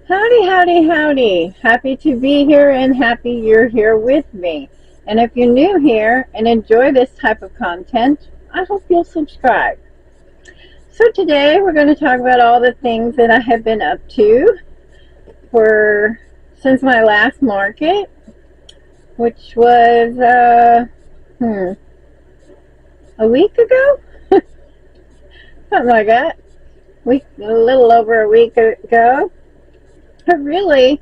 Howdy, howdy, howdy. Happy to be here and happy you're here with me. And if you're new here and enjoy this type of content, I hope you'll subscribe. So today we're going to talk about all the things that I have been up to for since my last market, which was a week ago, something like that. A little over a week ago. But really,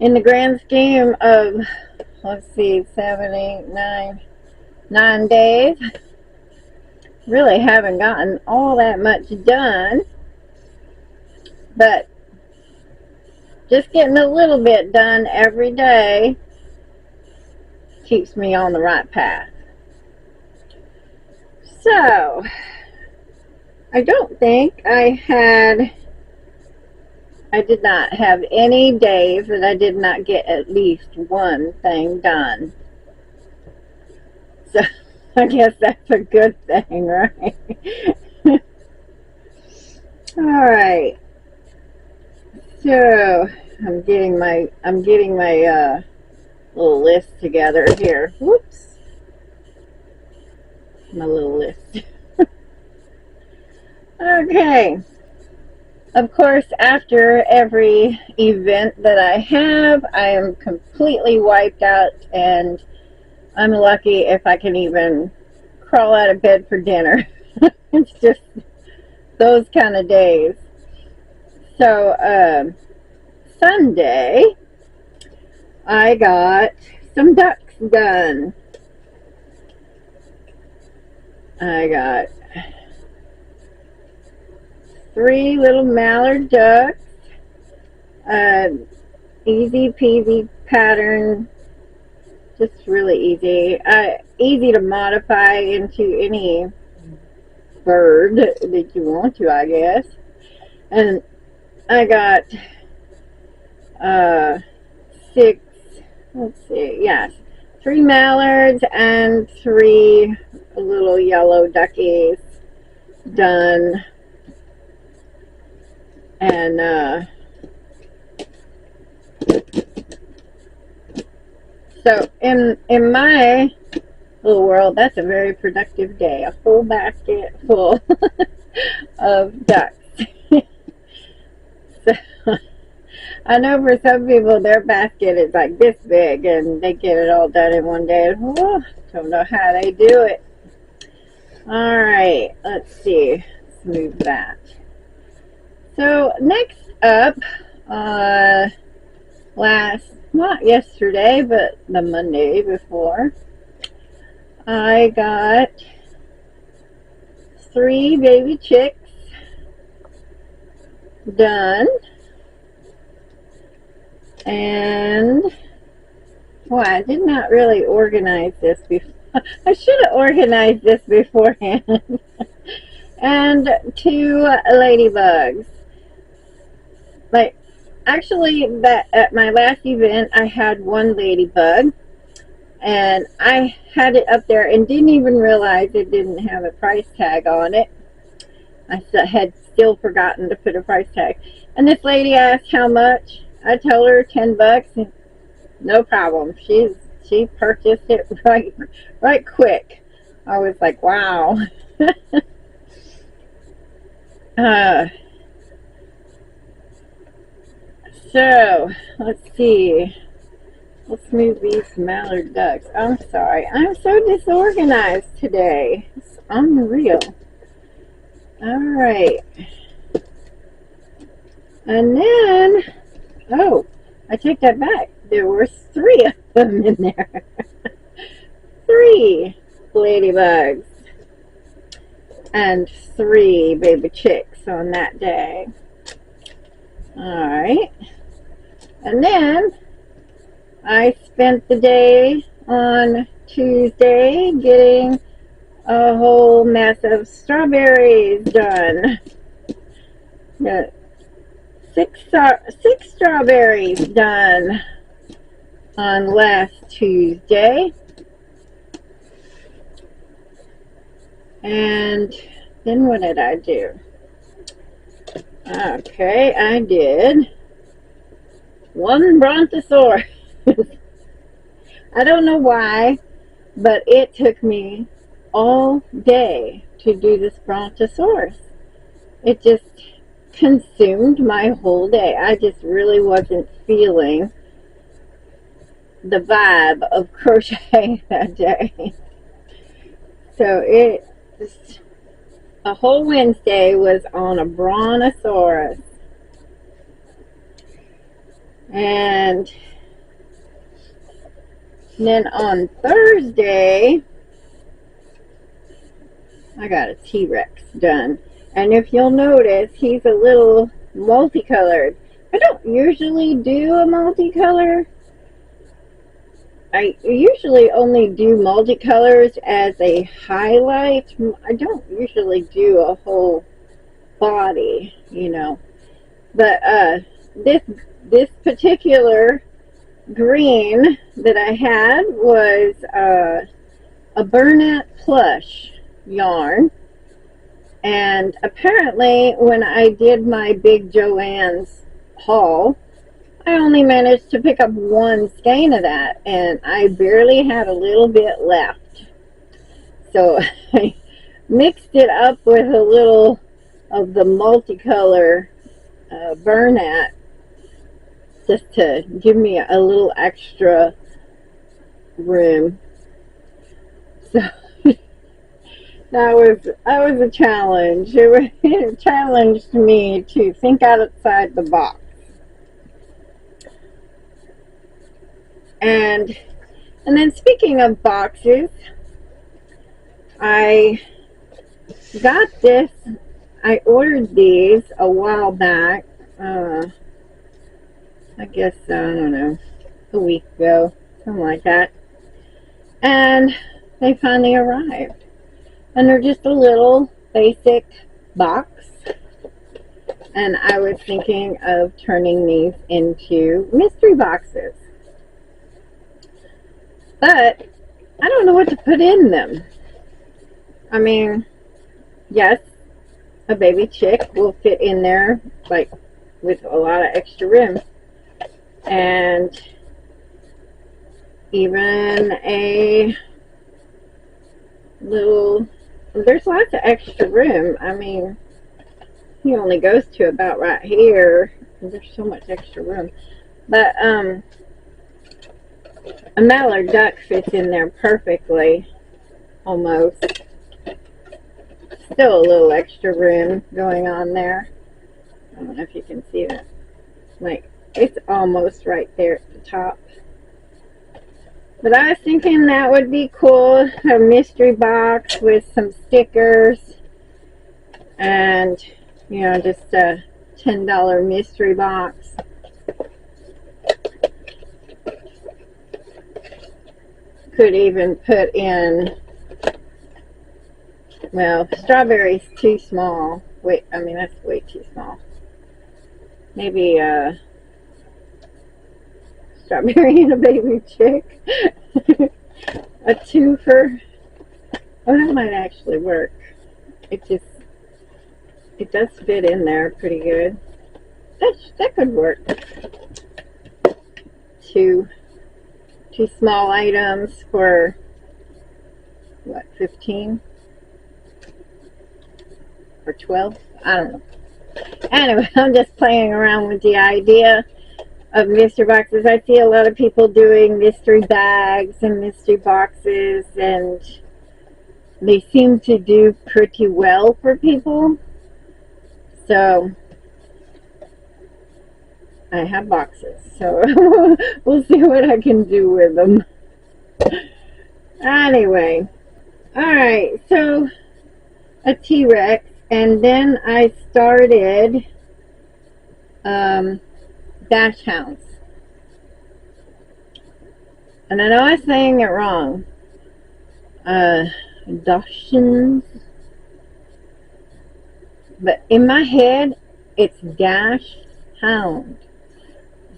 in the grand scheme of, let's see, 7, 8, 9 days, really haven't gotten all that much done, but just getting a little bit done every day keeps me on the right path. So, I don't think I did not have any days that I did not get at least one thing done. So, I guess that's a good thing, right? Alright. So, I'm getting my little list together here. Whoops. My little list. Okay. Of course, after every event that I have, I am completely wiped out, and I'm lucky if I can even crawl out of bed for dinner. It's just those kind of days. So, Sunday, I got some ducks done. I got 3 little mallard ducks, easy peasy pattern, just really easy. Easy to modify into any bird that you want to, I guess. And I got 6, let's see, yes, 3 mallards and 3 little yellow duckies done. And so in my little world, that's a very productive day. A whole basket full of ducks. So I know for some people their basket is like this big and they get it all done in one day. Oh, don't know how they do it. Alright, let's see. Let's move that. So next up, not yesterday, but the Monday before, I got 3 baby chicks done. And, well, I did not really organize this before. I should have organized this beforehand. And 2 ladybugs. Like, actually, that at my last event, I had 1 ladybug, and I had it up there and didn't even realize it didn't have a price tag on it. I had still forgotten to put a price tag. And this lady asked how much. I told her $10, and no problem. She purchased it right quick. I was like, wow. So, let's see. Let's move these mallard ducks. I'm sorry. I'm so disorganized today. It's unreal. Alright. And then, oh, I take that back. There were 3 of them in there. 3 ladybugs. And 3 baby chicks on that day. Alright. And then I spent the day on Tuesday getting a whole mess of strawberries done. Got 6 strawberries done on last Tuesday. And then what did I do? Okay, I did one brontosaurus. I don't know why, but it took me all day to do this brontosaurus. It just consumed my whole day. I just really wasn't feeling the vibe of crochet that day. So a whole Wednesday was on a brontosaurus. And then on Thursday, I got a T-Rex done. And if you'll notice, he's a little multicolored. I don't usually do a multicolor. I usually only do multicolors as a highlight. I don't usually do a whole body, you know. But this particular green that I had was a Bernat plush yarn. And apparently when I did my big Joann's haul, I only managed to pick up one skein of that, and I barely had a little bit left. So I mixed it up with a little of the multicolor Bernat just to give me a little extra room. So that was a challenge. It challenged me to think outside the box. And then speaking of boxes, I got this. I ordered these a while back. I guess, I don't know, a week ago, something like that. And they finally arrived. And they're just a little basic box. And I was thinking of turning these into mystery boxes. But I don't know what to put in them. I mean, yes, a baby chick will fit in there, like, with a lot of extra room. And even a little, there's lots of extra room. I mean, he only goes to about right here. There's so much extra room. But, a mallard duck fits in there perfectly, almost. Still a little extra room going on there. I don't know if you can see that. Like, it's almost right there at the top. But I was thinking that would be cool. A mystery box with some stickers. And, you know, just a $10 mystery box. Could even put in, well, strawberries too small. Wait, I mean, that's way too small. Maybe a strawberry and a baby chick. A twofer. Oh, that might actually work. It does fit in there pretty good. That could work. Two small items for, what, 15 or 12? I don't know. Anyway, I'm just playing around with the idea of mystery boxes. I see a lot of people doing mystery bags and mystery boxes, and they seem to do pretty well for people. So I have boxes, so we'll see what I can do with them. Anyway, alright, so a T-Rex, and then I started dash hounds. And I know I'm saying it wrong. Dachshunds. But in my head, it's dash hound.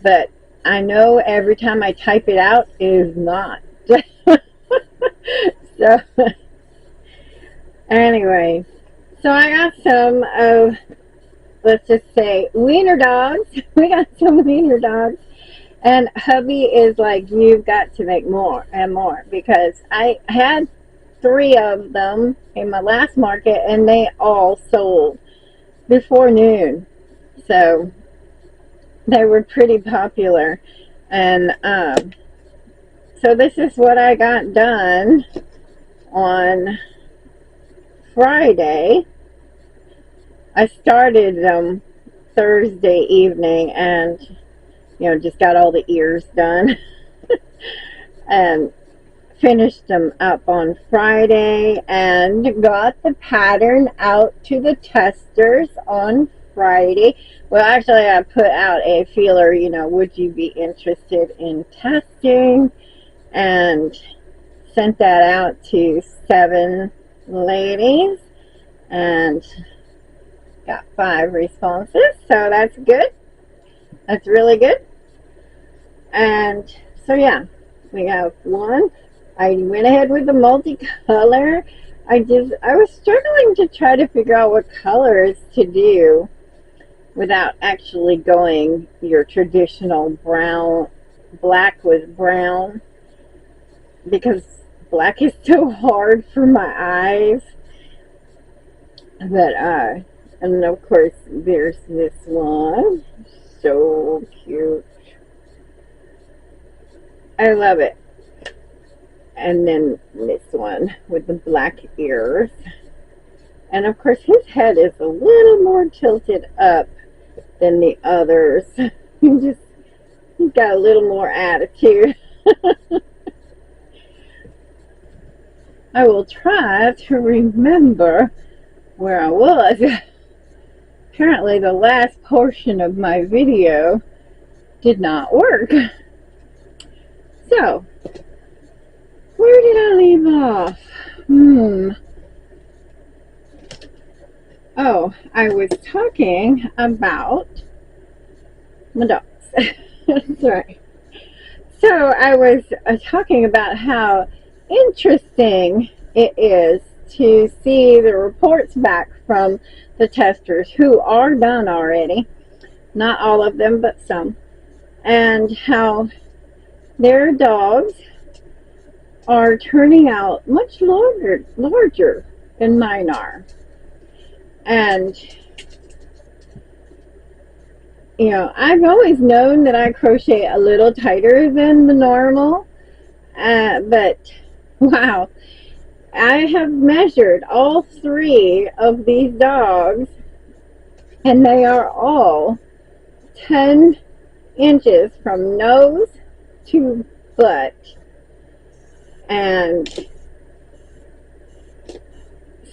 But I know every time I type it out, it is not. So, anyway. So I got some of, let's just say, Wiener dogs. We got some Wiener dogs. And hubby is like, you've got to make more and more, because I had 3 of them in my last market and they all sold before noon. So they were pretty popular. And so this is what I got done on Friday. I started them Thursday evening and, just got all the ears done and finished them up on Friday and got the pattern out to the testers on Friday. Well, actually, I put out a feeler, would you be interested in testing? And sent that out to 7 ladies and got 5 responses. So that's good. That's really good. And so, yeah, we have one. I went ahead with the multicolor. I was struggling to try to figure out what colors to do without actually going your traditional brown, black with brown, because black is so hard for my eyes. But and of course there's this one, so cute. I love it. And then this one with the black ears. And of course his head is a little more tilted up than the others. He's got a little more attitude. I will try to remember where I was. Apparently the last portion of my video did not work. So, where did I leave off? Oh, I was talking about my dogs. That's right. So I was talking about how interesting it is to see the reports back from the testers who are done already. Not all of them, but some. And how their dogs are turning out much larger than mine are. And, I've always known that I crochet a little tighter than the normal. But, wow, I have measured all 3 of these dogs, and they are all 10 inches from nose to butt. And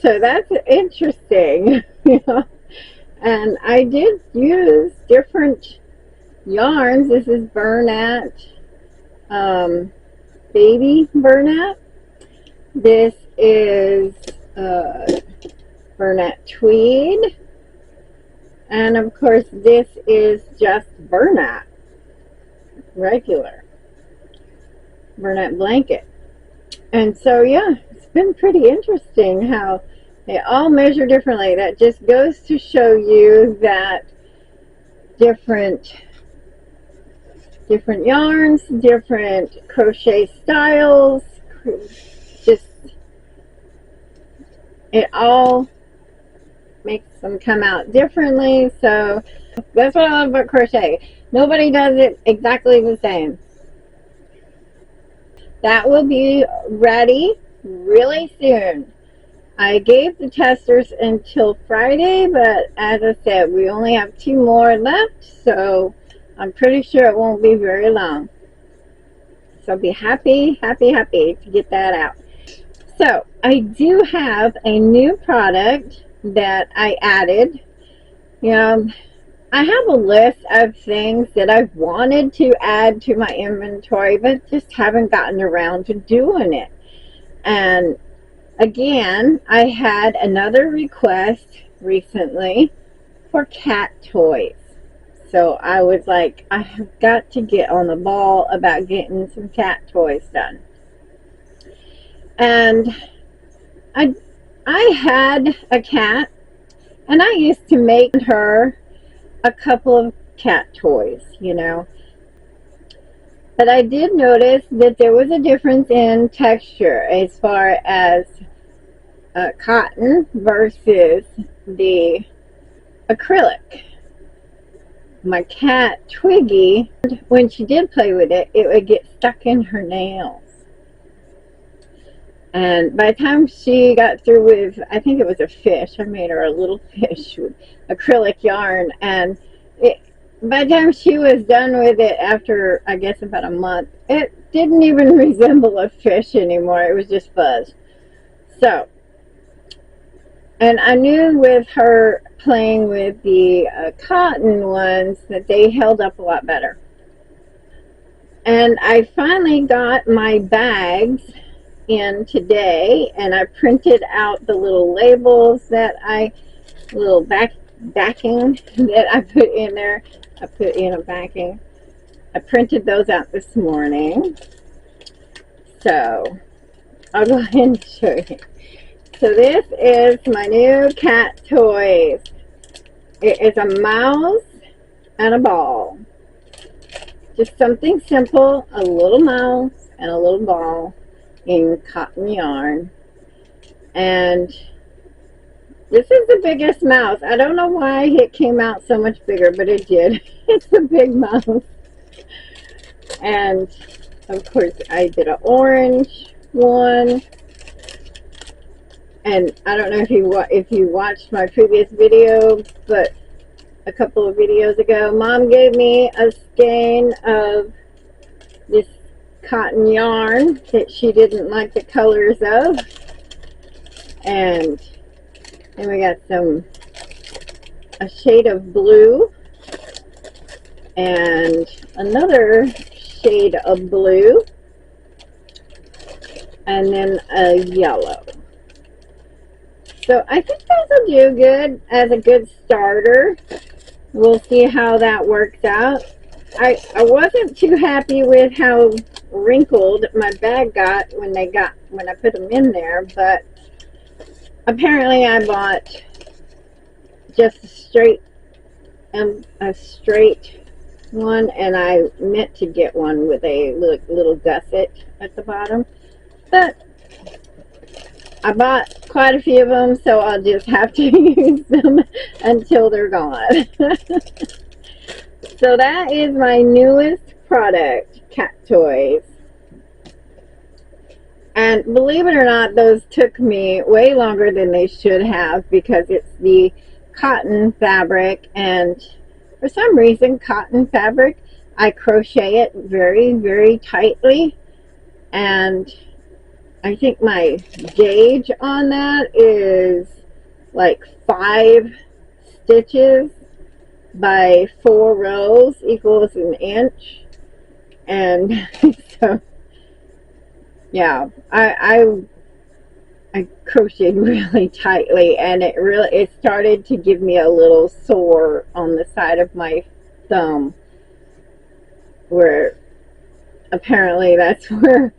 so that's interesting, And I did use different yarns. This is Bernat, baby Bernat. This is Bernat tweed. And of course this is just Bernat, regular Bernat blanket. And so, yeah, it's been pretty interesting how they all measure differently. That just goes to show you that different yarns, different crochet styles, just it all makes them come out differently. So that's what I love about crochet. Nobody does it exactly the same. That will be ready really soon. I gave the testers until Friday, but as I said, we only have 2 more left, so I'm pretty sure it won't be very long. So I'll be happy to get that out. So I do have a new product that I added. I have a list of things that I've wanted to add to my inventory, but just haven't gotten around to doing it. And again, I had another request recently for cat toys. So I was like, I have got to get on the ball about getting some cat toys done. And I had a cat, and I used to make her a couple of cat toys, But I did notice that there was a difference in texture as far as cotton versus the acrylic. My cat, Twiggy, when she did play with it, it would get stuck in her nails. And by the time she got through with, I think it was a fish, I made her a little fish with acrylic yarn. And by the time she was done with it, after, I guess, about a month, it didn't even resemble a fish anymore. It was just fuzz. So, and I knew with her playing with the cotton ones that they held up a lot better. And I finally got my bags in today, and I printed out the little labels that little backing that I put in there. I put in a backing. I printed those out this morning. So I'll go ahead and show you. So this is my new cat toys. It is a mouse and a ball. Just something simple, a little mouse and a little ball in cotton yarn. And this is the biggest mouse. I don't know why it came out so much bigger, but it did. It's a big mouse. And of course I did an orange one. And I don't know if you watched my previous video, but a couple of videos ago, Mom gave me a skein of this cotton yarn that she didn't like the colors of. And then we got a shade of blue and another shade of blue and then a yellow. So I think this will do good as a good starter. We'll see how that works out. I wasn't too happy with how wrinkled my bag got when I put them in there, but apparently I bought just a straight one, and I meant to get one with a little gusset at the bottom, but I bought quite a few of them, so I'll just have to use them until they're gone. So that is my newest product, cat toys. And believe it or not, those took me way longer than they should have, because it's the cotton fabric, and for some reason cotton fabric, I crochet it very, very tightly, and I think my gauge on that is like 5 stitches by 4 rows equals an inch. And so yeah, I crocheted really tightly, and it started to give me a little sore on the side of my thumb, where apparently that's where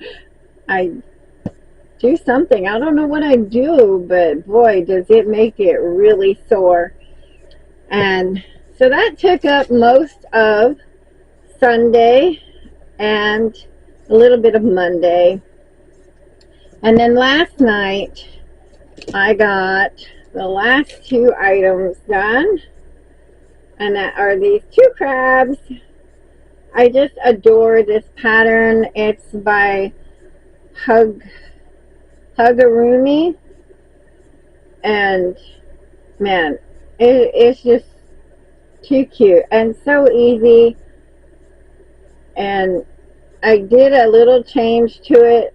I do something. I don't know what I do, but boy, does it make it really sore. And so that took up most of Sunday and a little bit of Monday. And then last night I got the last 2 items done, and that are these 2 crabs. I just adore this pattern. It's by Hugurumi, and man, it's just too cute and so easy. And I did a little change to it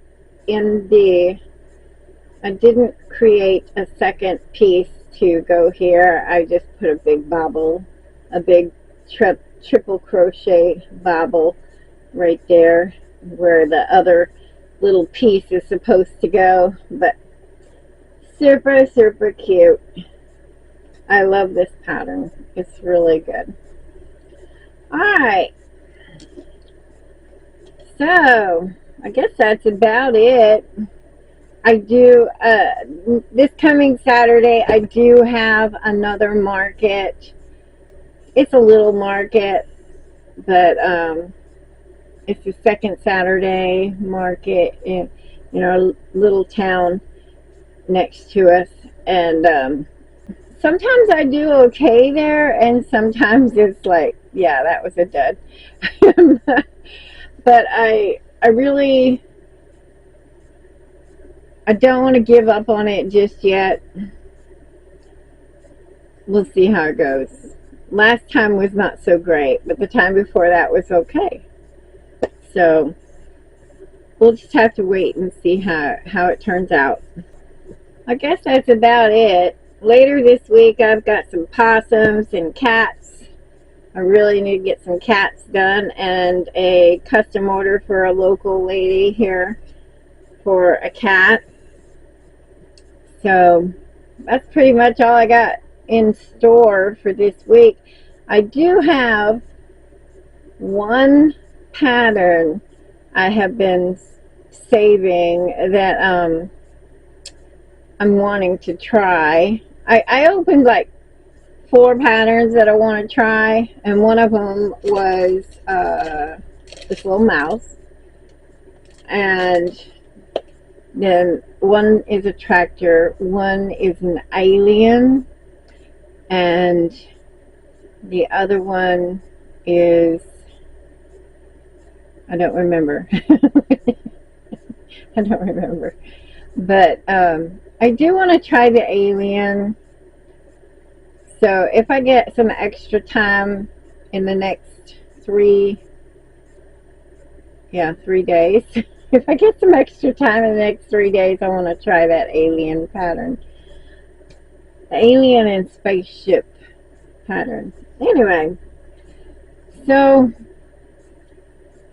I didn't create a second piece to go here. I just put a big bobble, a big triple crochet bobble right there where the other little piece is supposed to go. But super, super cute. I love this pattern. It's really good. Alright, so I guess that's about it. I do this coming Saturday I do have another market. It's a little market, but it's the second Saturday market in our little town next to us, and sometimes I do okay there, and sometimes it's like, yeah, that was a dud. But I really, I don't want to give up on it just yet. We'll see how it goes. Last time was not so great, but the time before that was okay. So we'll just have to wait and see how it turns out. I guess that's about it. Later this week, I've got some possums and cats. I really need to get some cats done, and a custom order for a local lady here for a cat. So that's pretty much all I got in store for this week. I do have one pattern I have been saving that I'm wanting to try. I opened like 4 patterns that I want to try, and one of them was this little mouse, and then one is a tractor, one is an alien, and the other one is, I don't remember. I don't remember. But I do want to try the alien. So if I get some extra time in the next 3 days, if I get some extra time in the next 3 days, I want to try that alien pattern. The alien and spaceship pattern. Anyway, so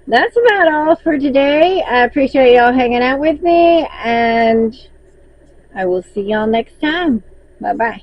that's about all for today. I appreciate y'all hanging out with me, and I will see y'all next time. Bye-bye.